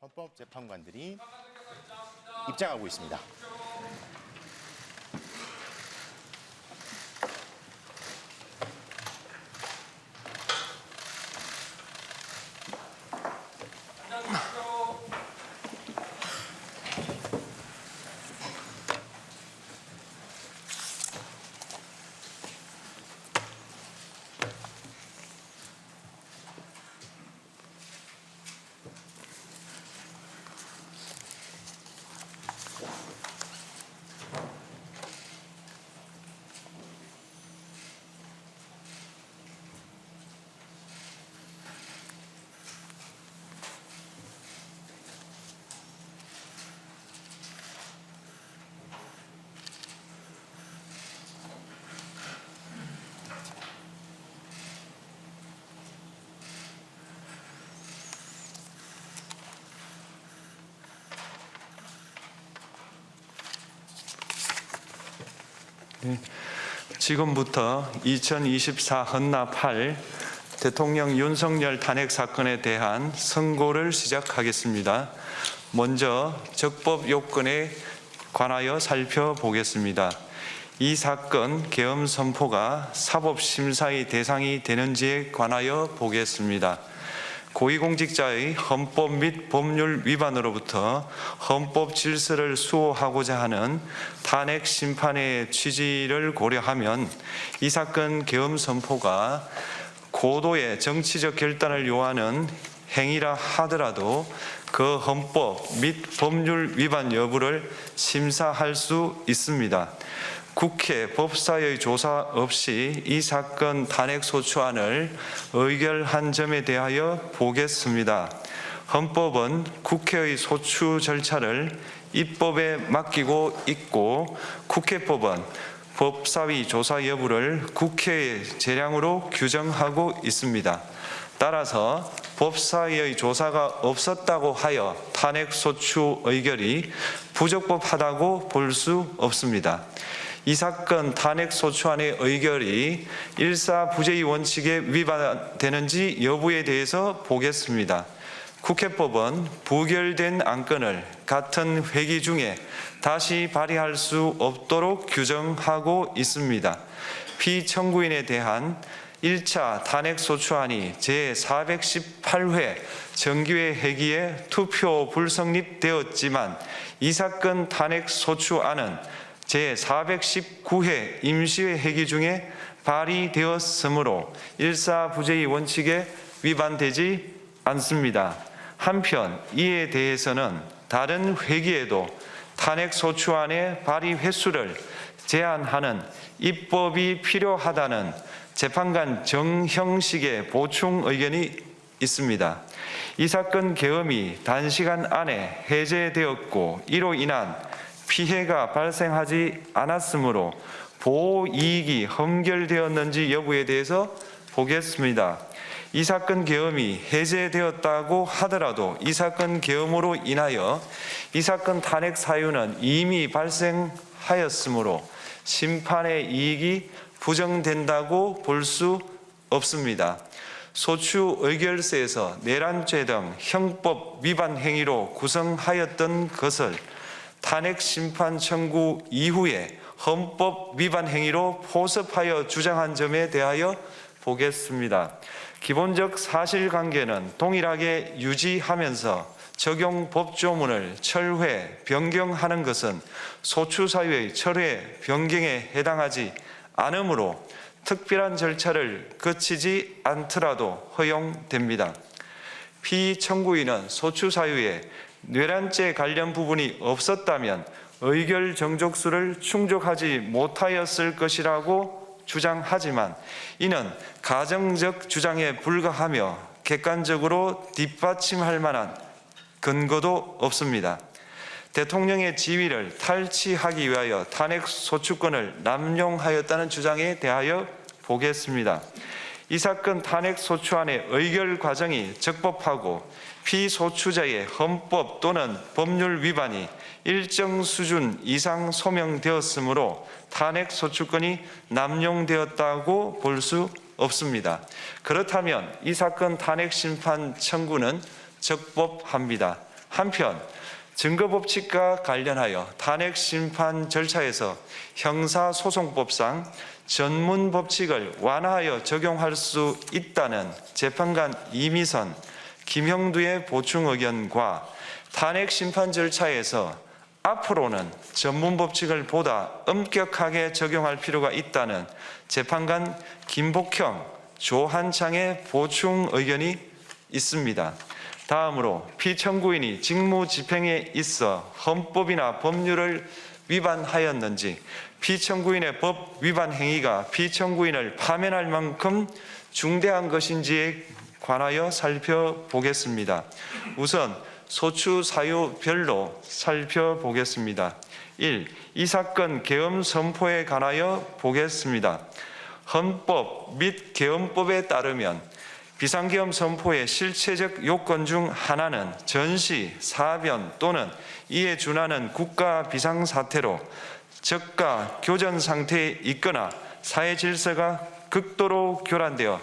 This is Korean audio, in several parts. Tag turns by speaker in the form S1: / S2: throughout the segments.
S1: 헌법재판관들이 입장하고 있습니다.
S2: 지금부터 2024 헌납 8 대통령 윤석열 탄핵 사건에 대한 선고를 시작하겠습니다. 먼저 적법 요건에 관하여 살펴보겠습니다. 이 사건 계엄 선포가 사법심사의 대상이 되는지에 관하여 보겠습니다. 고위공직자의 헌법 및 법률 위반으로부터 헌법 질서를 수호하고자 하는 탄핵 심판의 취지를 고려하면 이 사건 계엄 선포가 고도의 정치적 결단을 요하는 행위라 하더라도 그 헌법 및 법률 위반 여부를 심사할 수 있습니다. 국회 법사의 조사 없이 이 사건 탄핵소추안을 의결한 점에 대하여 보겠습니다. 헌법은 국회의 소추 절차를 입법에 맡기고 있고 국회법은 법사위 조사 여부를 국회의 재량으로 규정하고 있습니다. 따라서 법사위의 조사가 없었다고 하여 탄핵소추 의결이 부적법하다고 볼 수 없습니다. 이 사건 탄핵소추안의 의결이 일사부재의 원칙에 위반되는지 여부에 대해서 보겠습니다. 국회법은 부결된 안건을 같은 회기 중에 다시 발의할 수 없도록 규정하고 있습니다. 피청구인에 대한 1차 탄핵소추안이 제418회 정기회 회기에 투표 불성립되었지만 이 사건 탄핵소추안은 제419회 임시회 회기 중에 발의되었으므로 일사부재의 원칙에 위반되지 않습니다. 한편 이에 대해서는 다른 회기에도 탄핵소추안의 발의 횟수를 제한하는 입법이 필요하다는 재판관 정형식의 보충 의견이 있습니다. 이 사건 계엄이 단시간 안에 해제되었고 이로 인한 피해가 발생하지 않았으므로 보호이익이 헌결되었는지 여부에 대해서 보겠습니다. 이 사건 계엄이 해제되었다고 하더라도 이 사건 계엄으로 인하여 이 사건 탄핵 사유는 이미 발생하였으므로 심판의 이익이 부정된다고 볼 수 없습니다. 소추 의결서에서 내란죄 등 형법 위반 행위로 구성하였던 것을 탄핵 심판 청구 이후에 헌법 위반 행위로 포섭하여 주장한 점에 대하여 보겠습니다. 기본적 사실관계는 동일하게 유지하면서 적용 법조문을 철회, 변경하는 것은 소추 사유의 철회, 변경에 해당하지 않으므로 특별한 절차를 거치지 않더라도 허용됩니다. 피청구인은 소추 사유에 내란죄 관련 부분이 없었다면 의결 정족수를 충족하지 못하였을 것이라고 주장하지만 이는 가정적 주장에 불과하며 객관적으로 뒷받침할 만한 근거도 없습니다. 대통령의 지위를 탈취하기 위하여 탄핵소추권을 남용하였다는 주장에 대하여 보겠습니다. 이 사건 탄핵소추안의 의결 과정이 적법하고 피소추자의 헌법 또는 법률 위반이 일정 수준 이상 소명되었으므로 탄핵소추권이 남용되었다고 볼 수 없습니다. 그렇다면 이 사건 탄핵심판 청구는 적법합니다. 한편 증거법칙과 관련하여 탄핵심판 절차에서 형사소송법상 전문법칙을 완화하여 적용할 수 있다는 재판관 이미선, 김형두의 보충 의견과 탄핵심판 절차에서 앞으로는 전문법칙을 보다 엄격하게 적용할 필요가 있다는 재판관 김복형, 조한창의 보충 의견이 있습니다. 다음으로 피청구인이 직무집행에 있어 헌법이나 법률을 위반하였는지, 피청구인의 법 위반 행위가 피청구인을 파면할 만큼 중대한 것인지에 관하여 살펴보겠습니다. 우선 소추 사유별로 살펴보겠습니다. 1. 이 사건 계엄 선포에 관하여 보겠습니다. 헌법 및 계엄법에 따르면 비상계엄 선포의 실체적 요건 중 하나는 전시, 사변 또는 이에 준하는 국가 비상사태로 저가 교전 상태에 있거나 사회 질서가 극도로 교란되어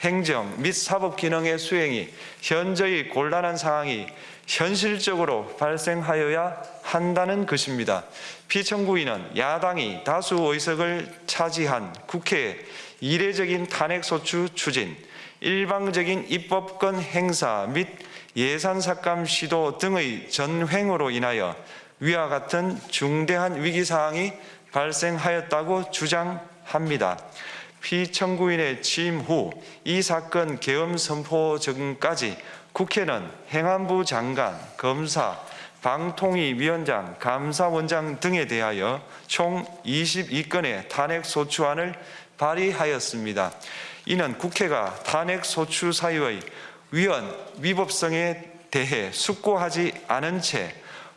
S2: 행정 및 사법 기능의 수행이 현저히 곤란한 상황이 현실적으로 발생하여야 한다는 것입니다. 피청구인은 야당이 다수 의석을 차지한 국회의 이례적인 탄핵소추 추진, 일방적인 입법권 행사 및 예산 삭감 시도 등의 전횡으로 인하여 위와 같은 중대한 위기사항이 발생하였다고 주장합니다. 피청구인의 취임 후 이 사건 계엄 선포 전까지 국회는 행안부 장관, 검사, 방통위위원장, 감사원장 등에 대하여 총 22건의 탄핵소추안을 발의하였습니다. 이는 국회가 탄핵소추 사유의 위헌위법성에 대해 숙고하지 않은 채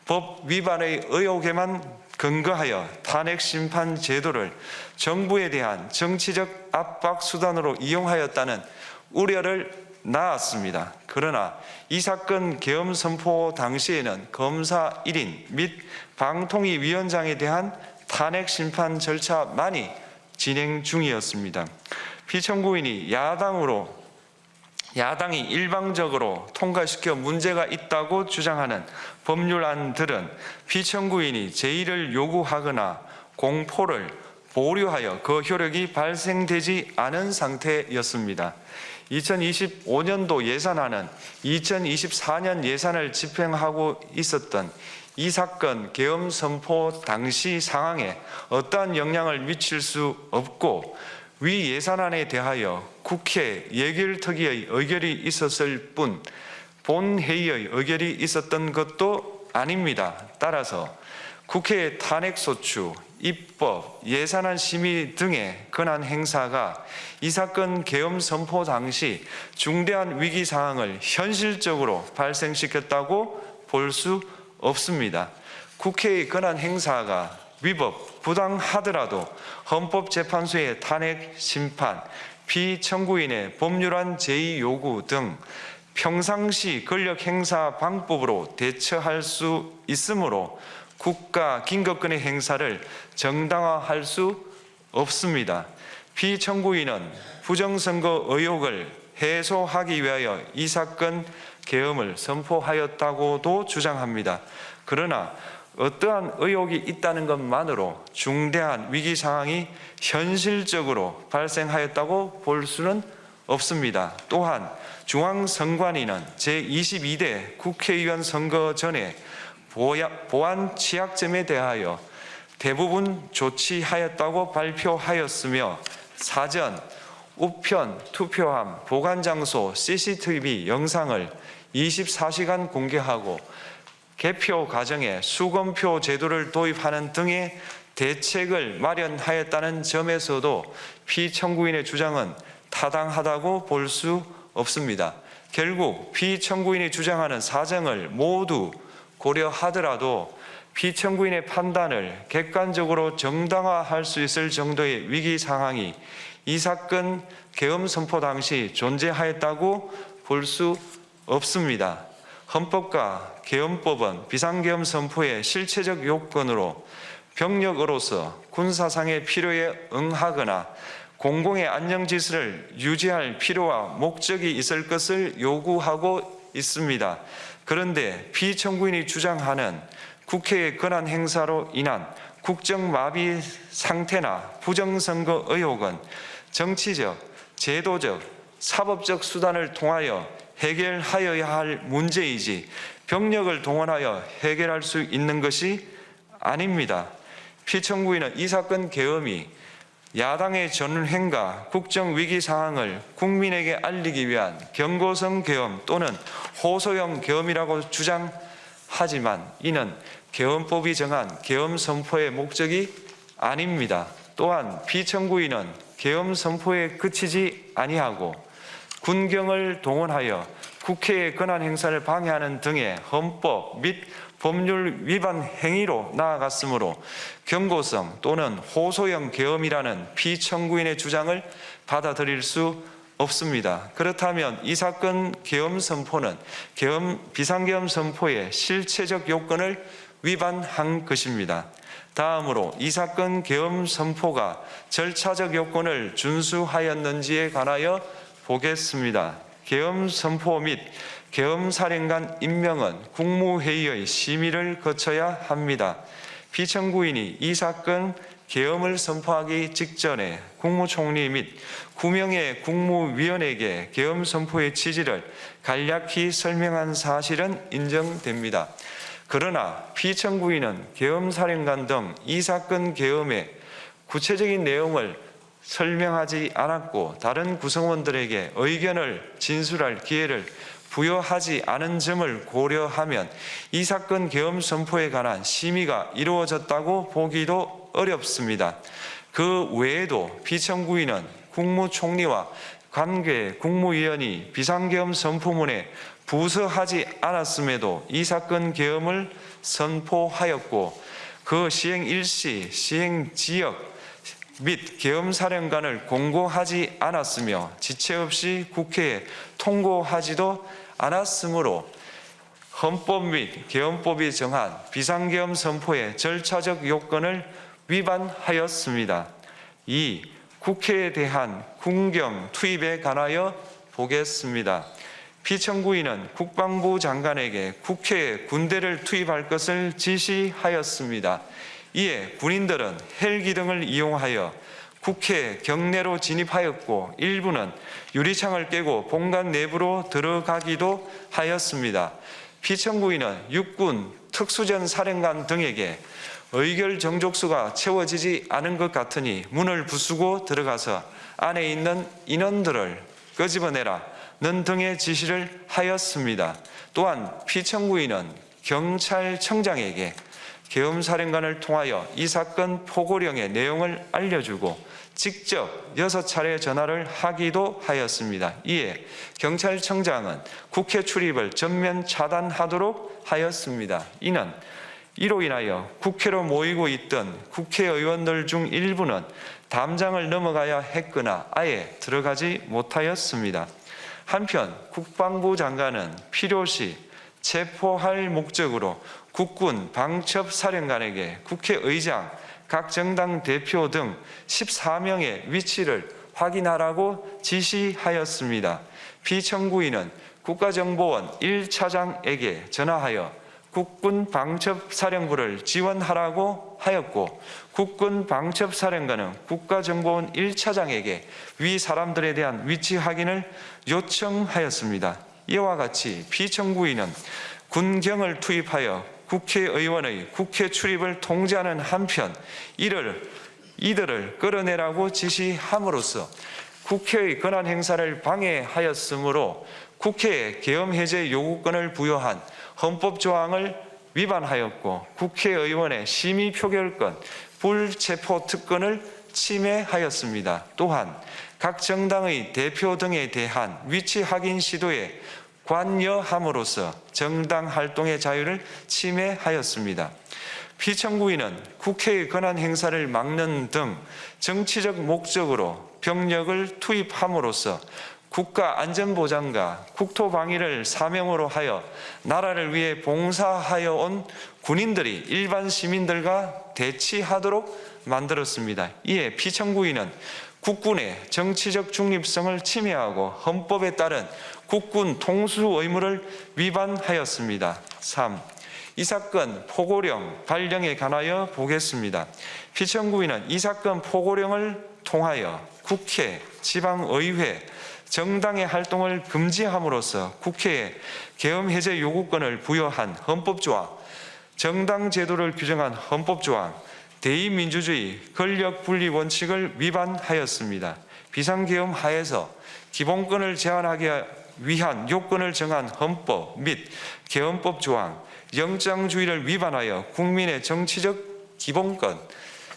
S2: 법 위반의 의혹에만 근거하여 탄핵심판 제도를 정부에 대한 정치적 압박 수단으로 이용하였다는 우려를 낳았습니다. 그러나 이 사건 계엄 선포 당시에는 검사 1인 및 방통위위원장에 대한 탄핵심판 절차만이 진행 중이었습니다. 피청구인이 야당이 일방적으로 통과시켜 문제가 있다고 주장하는 법률안들은 피청구인이 제의를 요구하거나 공포를 보류하여 그 효력이 발생되지 않은 상태였습니다. 2025년도 예산안은 2024년 예산을 집행하고 있었던 이 사건 계엄 선포 당시 상황에 어떠한 영향을 미칠 수 없고, 위 예산안에 대하여 국회 예결특위의 의결이 있었을 뿐 본회의의 의결이 있었던 것도 아닙니다. 따라서 국회의 탄핵소추, 입법, 예산안 심의 등의 권한 행사가 이 사건 계엄 선포 당시 중대한 위기 상황을 현실적으로 발생시켰다고 볼 수 없습니다. 국회의 권한 행사가 위법, 부당하더라도 헌법재판소의 탄핵 심판, 피청구인의 법률안 제의 요구 등 평상시 권력 행사 방법으로 대처할 수 있으므로 국가 긴급권의 행사를 정당화할 수 없습니다. 피청구인은 부정선거 의혹을 해소하기 위하여 이 사건 계엄을 선포하였다고도 주장합니다. 그러나 어떠한 의혹이 있다는 것만으로 중대한 위기 상황이 현실적으로 발생하였다고 볼 수는 없습니다. 또한 중앙선관위는 제22대 국회의원 선거 전에 보안 취약점에 대하여 대부분 조치하였다고 발표하였으며 사전, 우편, 투표함, 보관장소, CCTV 영상을 24시간 공개하고 개표 과정에 수검표 제도를 도입하는 등의 대책을 마련하였다는 점에서도 피청구인의 주장은 타당하다고 볼 수 없습니다. 결국 피청구인이 주장하는 사정을 모두 고려하더라도 피청구인의 판단을 객관적으로 정당화할 수 있을 정도의 위기 상황이 이 사건 계엄 선포 당시 존재하였다고 볼 수 없습니다. 헌법과 계엄법은 비상계엄 선포의 실체적 요건으로 병력으로서 군사상의 필요에 응하거나 공공의 안녕 질서를 유지할 필요와 목적이 있을 것을 요구하고 있습니다. 그런데 피청구인이 주장하는 국회의 권한 행사로 인한 국정마비 상태나 부정선거 의혹은 정치적, 제도적, 사법적 수단을 통하여 해결하여야 할 문제이지 병력을 동원하여 해결할 수 있는 것이 아닙니다. 피청구인은 이 사건 계엄이 야당의 전횡과 국정위기 상황을 국민에게 알리기 위한 경고성 계엄 또는 호소형 계엄이라고 주장하지만 이는 계엄법이 정한 계엄 선포의 목적이 아닙니다. 또한 피청구인은 계엄 선포에 그치지 아니하고 군경을 동원하여 국회의 권한 행사를 방해하는 등의 헌법 및 법률 위반 행위로 나아갔으므로 경고성 또는 호소형 계엄이라는 피청구인의 주장을 받아들일 수 없습니다. 그렇다면 이 사건 계엄 선포는 비상계엄 선포의 실체적 요건을 위반한 것입니다. 다음으로 이 사건 계엄 선포가 절차적 요건을 준수하였는지에 관하여 보겠습니다. 계엄 선포 및 계엄사령관 임명은 국무회의의 심의를 거쳐야 합니다. 피청구인이 이 사건 계엄을 선포하기 직전에 국무총리 및 9명의 국무위원에게 계엄 선포의 취지를 간략히 설명한 사실은 인정됩니다. 그러나 피청구인은 계엄사령관 등 이 사건 계엄의 구체적인 내용을 설명하지 않았고 다른 구성원들에게 의견을 진술할 기회를 부여하지 않은 점을 고려하면 이 사건 계엄 선포에 관한 심의가 이루어졌다고 보기도 어렵습니다. 그 외에도 피청구인은 국무총리와 관계 국무위원이 비상계엄 선포문에 부서하지 않았음에도 이 사건 계엄을 선포하였고 그 시행 일시, 시행 지역 및 계엄사령관을 공고하지 않았으며 지체 없이 국회에 통고하지도 않았으므로 헌법 및 계엄법이 정한 비상계엄 선포의 절차적 요건을 위반하였습니다. 2. 국회에 대한 군경 투입에 관하여 보겠습니다. 피청구인은 국방부 장관에게 국회에 군대를 투입할 것을 지시하였습니다. 이에 군인들은 헬기 등을 이용하여 국회 경내로 진입하였고 일부는 유리창을 깨고 본관 내부로 들어가기도 하였습니다. 피청구인은 육군 특수전 사령관 등에게 의결 정족수가 채워지지 않은 것 같으니 문을 부수고 들어가서 안에 있는 인원들을 끄집어내라는 등의 지시를 하였습니다. 또한 피청구인은 경찰청장에게 계엄사령관을 통하여 이 사건 포고령의 내용을 알려주고 직접 6차례 전화를 하기도 하였습니다. 이에 경찰청장은 국회 출입을 전면 차단하도록 하였습니다. 이로 인하여 국회로 모이고 있던 국회의원들 중 일부는 담장을 넘어가야 했거나 아예 들어가지 못하였습니다. 한편 국방부 장관은 필요시 체포할 목적으로 국군 방첩사령관에게 국회의장, 각 정당 대표 등 14명의 위치를 확인하라고 지시하였습니다. 피청구인은 국가정보원 1차장에게 전화하여 국군 방첩사령부를 지원하라고 하였고 국군 방첩사령관은 국가정보원 1차장에게 위 사람들에 대한 위치 확인을 요청하였습니다. 이와 같이 피청구인은 군경을 투입하여 국회의원의 국회 출입을 통제하는 한편 이들을 끌어내라고 지시함으로써 국회의 권한 행사를 방해하였으므로 국회에 계엄 해제 요구권을 부여한 헌법 조항을 위반하였고 국회의원의 심의 표결권, 불체포 특권을 침해하였습니다. 또한 각 정당의 대표 등에 대한 위치 확인 시도에 관여함으로써 정당 활동의 자유를 침해하였습니다. 피청구인은 국회의 권한 행사를 막는 등 정치적 목적으로 병력을 투입함으로써 국가안전보장과 국토방위를 사명으로 하여 나라를 위해 봉사하여 온 군인들이 일반 시민들과 대치하도록 만들었습니다. 이에 피청구인은 국군의 정치적 중립성을 침해하고 헌법에 따른 국군 통수 의무를 위반하였습니다. 3. 이 사건 포고령 발령에 관하여 보겠습니다. 피청구인은 이 사건 포고령을 통하여 국회, 지방의회, 정당의 활동을 금지함으로써 국회에 계엄 해제 요구권을 부여한 헌법조항, 정당 제도를 규정한 헌법조항, 대의민주주의 권력 분리 원칙을 위반하였습니다. 비상계엄 하에서 기본권을 제한하기 위한 요건을 정한 헌법 및 계엄법 조항, 영장주의를 위반하여 국민의 정치적 기본권,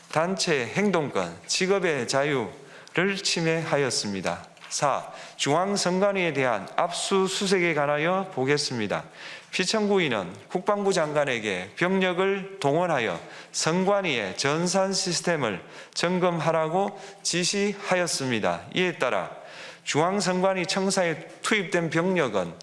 S2: 단체 행동권, 직업의 자유를 침해하였습니다. 4. 중앙선관위에 대한 압수수색에 관하여 보겠습니다. 피청구인은 국방부 장관에게 병력을 동원하여 선관위의 전산 시스템을 점검하라고 지시하였습니다. 이에 따라 중앙선관위 청사에 투입된 병력은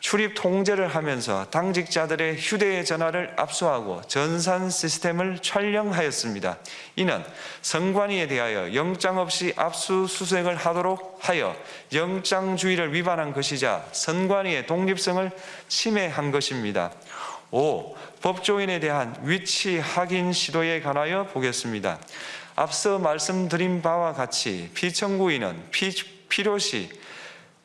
S2: 출입 통제를 하면서 당직자들의 휴대전화를 압수하고 전산 시스템을 촬영하였습니다. 이는 선관위에 대하여 영장 없이 압수수색을 하도록 하여 영장주의를 위반한 것이자 선관위의 독립성을 침해한 것입니다. 5. 법조인에 대한 위치 확인 시도에 관하여 보겠습니다. 앞서 말씀드린 바와 같이 피청구인은 필요시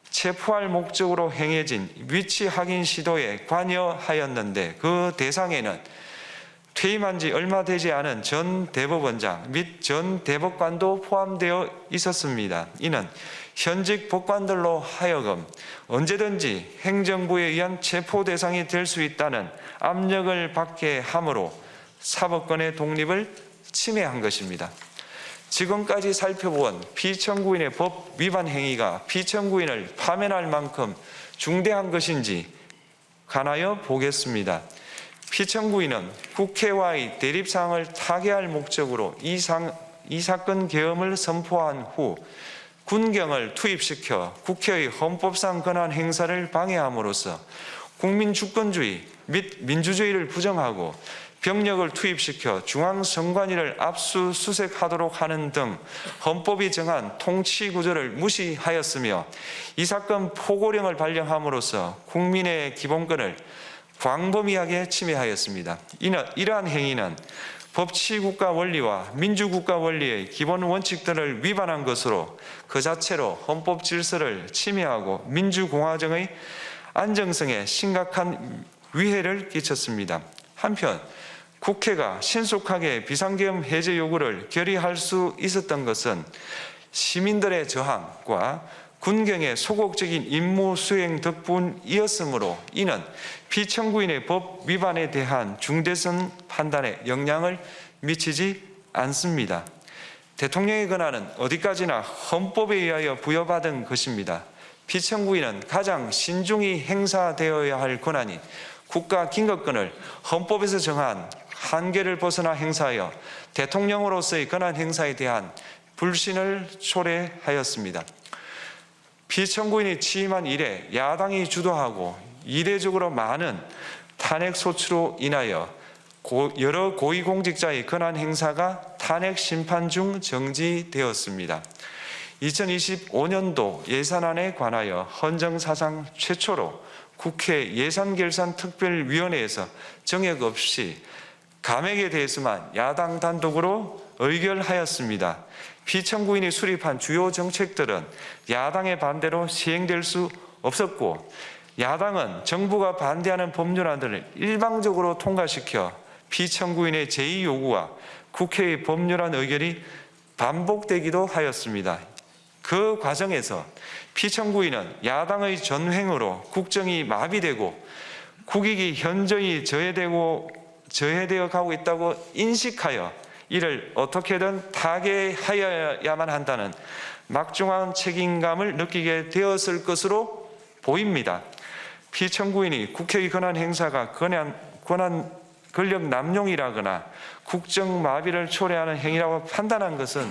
S2: 체포할 목적으로 행해진 위치 확인 시도에 관여하였는데 그 대상에는 퇴임한 지 얼마 되지 않은 전 대법원장 및 전 대법관도 포함되어 있었습니다. 이는 현직 법관들로 하여금 언제든지 행정부에 의한 체포 대상이 될 수 있다는 압력을 받게 함으로 사법권의 독립을 침해한 것입니다. 지금까지 살펴본 피청구인의 법 위반 행위가 피청구인을 파면할 만큼 중대한 것인지 관하여 보겠습니다. 피청구인은 국회와의 대립사항을 타개할 목적으로 이 사건 계엄을 선포한 후 군경을 투입시켜 국회의 헌법상 권한 행사를 방해함으로써 국민 주권주의 및 민주주의를 부정하고 병력을 투입시켜 중앙선관위를 압수수색하도록 하는 등 헌법이 정한 통치구조를 무시하였으며 이 사건 포고령을 발령함으로써 국민의 기본권을 광범위하게 침해하였습니다. 이러한 행위는 법치국가 원리와 민주국가 원리의 기본 원칙들을 위반한 것으로 그 자체로 헌법 질서를 침해하고 민주공화정의 안정성에 심각한 위해를 끼쳤습니다. 한편 국회가 신속하게 비상계엄 해제 요구를 결의할 수 있었던 것은 시민들의 저항과 군경의 소극적인 임무 수행 덕분이었으므로 이는 피청구인의 법 위반에 대한 중대성 판단에 영향을 미치지 않습니다. 대통령의 권한은 어디까지나 헌법에 의하여 부여받은 것입니다. 피청구인은 가장 신중히 행사되어야 할 권한인 국가 긴급권을 헌법에서 정한 한계를 벗어나 행사하여 대통령으로서의 권한 행사에 대한 불신을 초래하였습니다. 피청구인이 취임한 이래 야당이 주도하고 이례적으로 많은 탄핵 소추로 인하여 여러 고위공직자의 권한 행사가 탄핵 심판 중 정지되었습니다. 2025년도 예산안에 관하여 헌정사상 최초로 국회 예산결산특별위원회에서 정액 없이 감액에 대해서만 야당 단독으로 의결하였습니다. 피청구인이 수립한 주요 정책들은 야당의 반대로 시행될 수 없었고 야당은 정부가 반대하는 법률안들을 일방적으로 통과시켜 피청구인의 제의 요구와 국회의 법률안 의결이 반복되기도 하였습니다. 그 과정에서 피청구인은 야당의 전횡으로 국정이 마비되고 국익이 현저히 저해되어 가고 있다고 인식하여 이를 어떻게든 타개하여야만 한다는 막중한 책임감을 느끼게 되었을 것으로 보입니다. 피청구인이 국회의 권한 행사가 권력 남용이라거나 국정 마비를 초래하는 행위라고 판단한 것은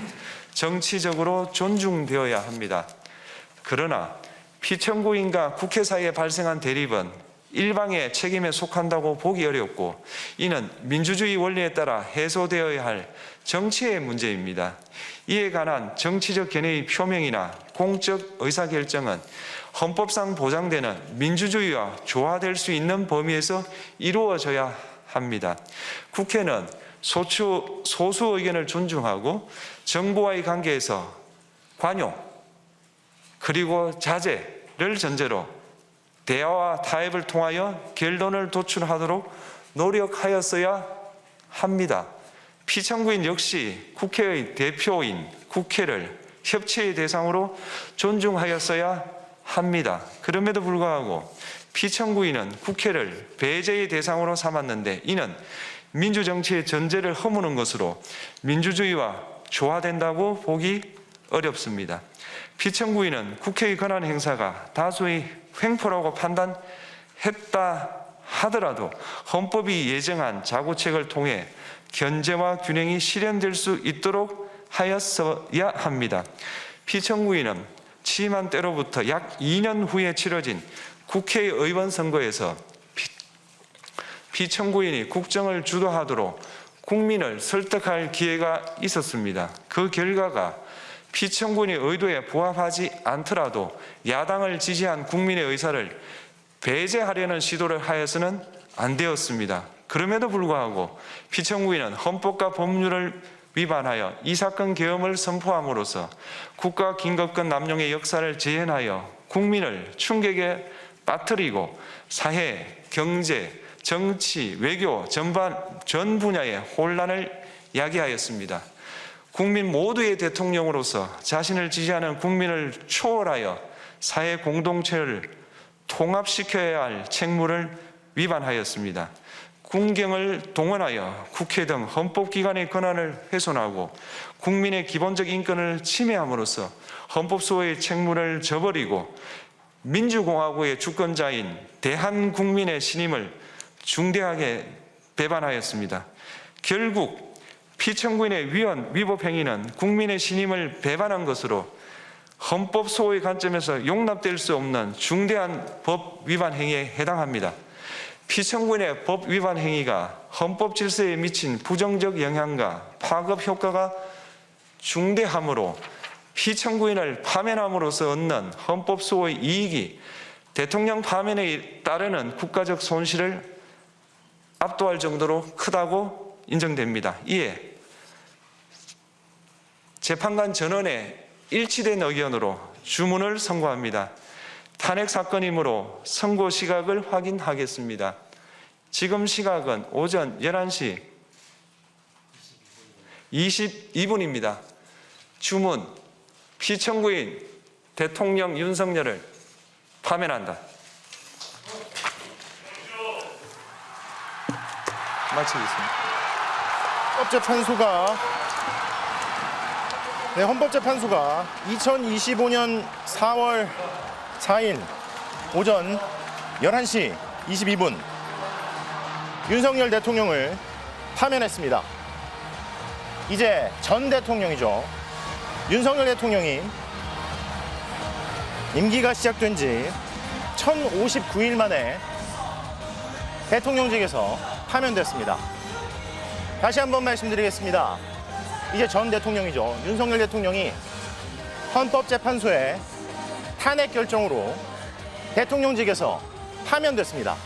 S2: 정치적으로 존중되어야 합니다. 그러나 피청구인과 국회 사이에 발생한 대립은 일방의 책임에 속한다고 보기 어렵고, 이는 민주주의 원리에 따라 해소되어야 할 정치의 문제입니다. 이에 관한 정치적 견해의 표명이나 공적 의사결정은 헌법상 보장되는 민주주의와 조화될 수 있는 범위에서 이루어져야 합니다. 국회는 소수 의견을 존중하고 정부와의 관계에서 관용 그리고 자제를 전제로 대화와 타협을 통하여 결론을 도출하도록 노력하였어야 합니다. 피청구인 역시 국회의 대표인 국회를 협치의 대상으로 존중하였어야 합니다. 그럼에도 불구하고 피청구인은 국회를 배제의 대상으로 삼았는데, 이는 민주정치의 전제를 허무는 것으로 민주주의와 조화된다고 보기 어렵습니다. 피청구인은 국회의 권한 행사가 다수의 횡포라고 판단했다 하더라도 헌법이 예정한 자구책을 통해 견제와 균형이 실현될 수 있도록 하였어야 합니다. 피청구인은 취임한 때로부터 약 2년 후에 치러진 국회의원 선거에서 피청구인이 국정을 주도하도록 국민을 설득할 기회가 있었습니다. 그 결과가 피청구인의 의도에 부합하지 않더라도 야당을 지지한 국민의 의사를 배제하려는 시도를 하여서는 안 되었습니다. 그럼에도 불구하고 피청구인은 헌법과 법률을 위반하여 이 사건 계엄을 선포함으로써 국가 긴급권 남용의 역사를 재현하여 국민을 충격에 빠뜨리고 사회, 경제, 정치, 외교 전 분야의 혼란을 야기하였습니다. 국민 모두의 대통령으로서 자신을 지지하는 국민을 초월하여 사회 공동체를 통합시켜야 할 책무를 위반하였습니다. 군경을 동원하여 국회 등 헌법기관의 권한을 훼손하고 국민의 기본적 인권을 침해함으로써 헌법소의 책무를 저버리고 민주공화국의 주권자인 대한국민의 신임을 중대하게 배반하였습니다. 결국 피청구인의 위법 행위는 국민의 신임을 배반한 것으로 헌법소의 관점에서 용납될 수 없는 중대한 법 위반 행위에 해당합니다. 피청구인의 법 위반 행위가 헌법 질서에 미친 부정적 영향과 파급 효과가 중대하므로 피청구인을 파면함으로써 얻는 헌법소의 이익이 대통령 파면에 따르는 국가적 손실을 압도할 정도로 크다고 인정됩니다. 이에 재판관 전원의 일치된 의견으로 주문을 선고합니다. 탄핵 사건이므로 선고 시각을 확인하겠습니다. 지금 시각은 오전 11시 22분입니다. 주문, 피청구인 대통령 윤석열을 파면한다. 마치겠습니다.
S1: 헌법재판소가 2025년 4월 4일 오전 11시 22분 윤석열 대통령을 파면했습니다. 이제 전 대통령이죠. 윤석열 대통령이 임기가 시작된 지 1059일 만에 대통령직에서 파면됐습니다. 다시 한번 말씀드리겠습니다. 이제 전 대통령이죠. 윤석열 대통령이 헌법재판소의 탄핵 결정으로 대통령직에서 파면됐습니다.